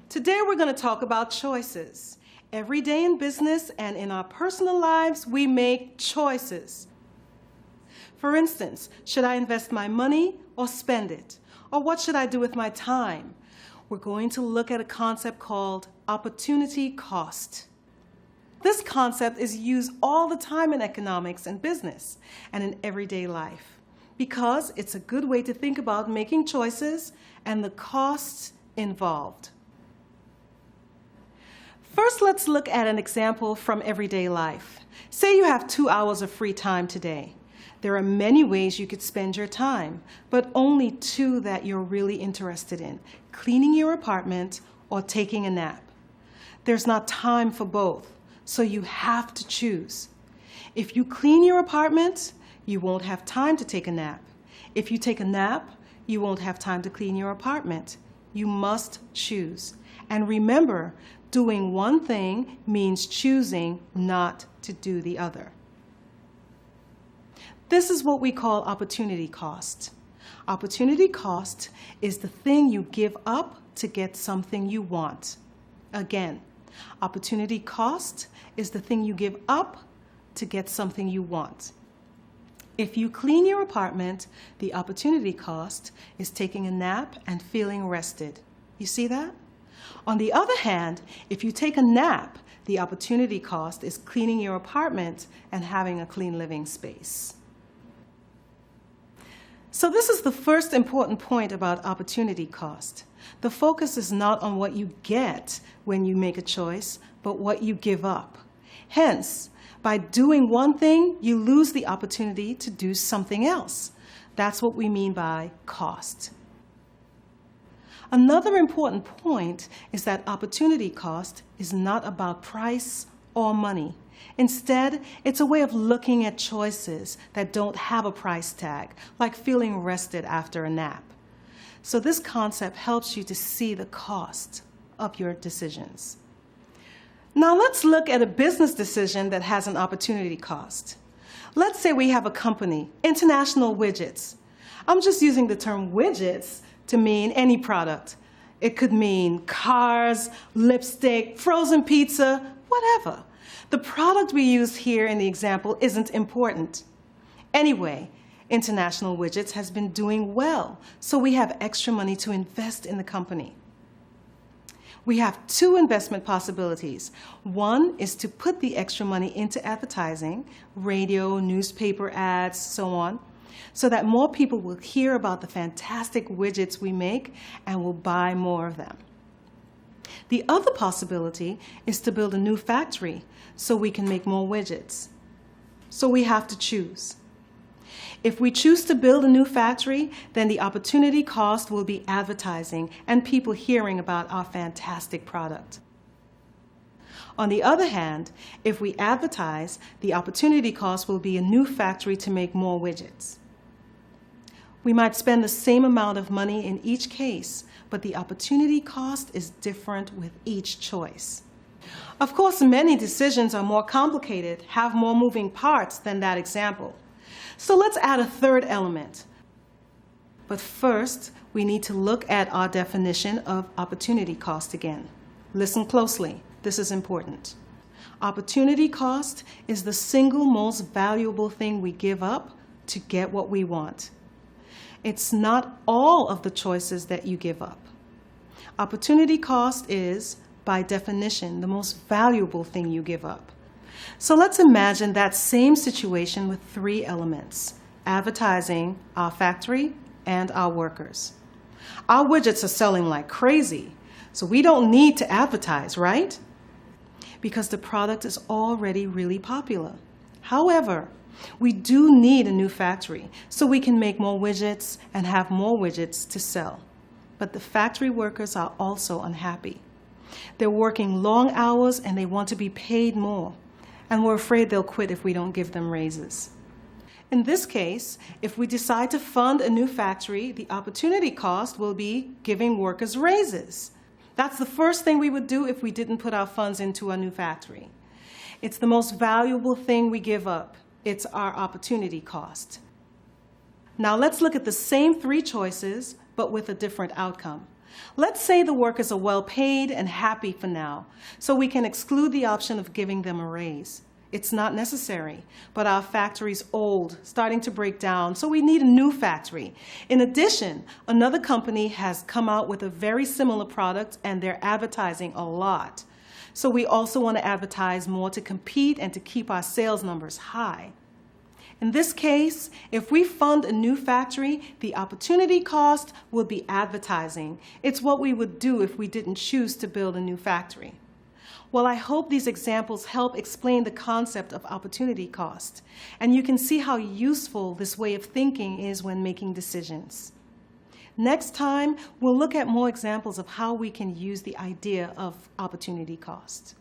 Today we're going to talk about choices. Every day in business and in our personal lives, we make choices. For instance, should I invest my money or spend it? Or what should I do with my time? We're going to look at a concept called opportunity cost. This concept is used all the time in economics and business and in everyday life because it's a good way to think about making choices and the costs involved. First, let's look at an example from everyday life. Say you have 2 hours of free time today. There are many ways you could spend your time, but only 2 that you're really interested in: cleaning your apartment or taking a nap. There's not time for both, so you have to choose. If you clean your apartment, you won't have time to take a nap. If you take a nap, you won't have time to clean your apartment. You must choose. And remember, doing one thing means choosing not to do the other. This is what we call opportunity cost. Opportunity cost is the thing you give up to get something you want. Again, opportunity cost is the thing you give up to get something you want. If you clean your apartment, the opportunity cost is taking a nap and feeling rested. You see that? On the other hand, if you take a nap, the opportunity cost is cleaning your apartment and having a clean living space. So this is the first important point about opportunity cost. The focus is not on what you get when you make a choice, but what you give up. Hence, by doing one thing, you lose the opportunity to do something else. That's what we mean by cost. Another important point is that opportunity cost is not about price or money. Instead, it's a way of looking at choices that don't have a price tag, like feeling rested after a nap. So this concept helps you to see the cost of your decisions. Now let's look at a business decision that has an opportunity cost. Let's say we have a company, International Widgets. I'm just using the term widgets to mean any product. It could mean cars, lipstick, frozen pizza, whatever. The product we use here in the example isn't important. Anyway, International Widgets has been doing well, so we have extra money to invest in the company. We have 2 investment possibilities. One is to put the extra money into advertising, radio, newspaper ads, so on, so that more people will hear about the fantastic widgets we make and will buy more of them. The other possibility is to build a new factory so we can make more widgets. So we have to choose. If we choose to build a new factory, then the opportunity cost will be advertising and people hearing about our fantastic product. On the other hand, if we advertise, the opportunity cost will be a new factory to make more widgets. We might spend the same amount of money in each case, but the opportunity cost is different with each choice. Of course, many decisions are more complicated, have more moving parts than that example. So let's add a third element. But first, we need to look at our definition of opportunity cost again. Listen closely. This is important. Opportunity cost is the single most valuable thing we give up to get what we want. It's not all of the choices that you give up. Opportunity cost is, by definition, the most valuable thing you give up. So let's imagine that same situation with 3 elements: advertising, our factory, and our workers. Our widgets are selling like crazy, so we don't need to advertise, right? Because the product is already really popular. However, we do need a new factory so we can make more widgets and have more widgets to sell. But the factory workers are also unhappy. They're working long hours and they want to be paid more. And we're afraid they'll quit if we don't give them raises. In this case, if we decide to fund a new factory, the opportunity cost will be giving workers raises. That's the first thing we would do if we didn't put our funds into a new factory. It's the most valuable thing we give up. It's our opportunity cost. Now let's look at the same 3 choices, but with a different outcome. Let's say the workers are well paid and happy for now, so we can exclude the option of giving them a raise. It's not necessary, but our factory's old, starting to break down, so we need a new factory. In addition, another company has come out with a very similar product and they're advertising a lot. So we also want to advertise more to compete and to keep our sales numbers high. In this case, if we fund a new factory, the opportunity cost will be advertising. It's what we would do if we didn't choose to build a new factory. Well, I hope these examples help explain the concept of opportunity cost, and you can see how useful this way of thinking is when making decisions. Next time, we'll look at more examples of how we can use the idea of opportunity cost.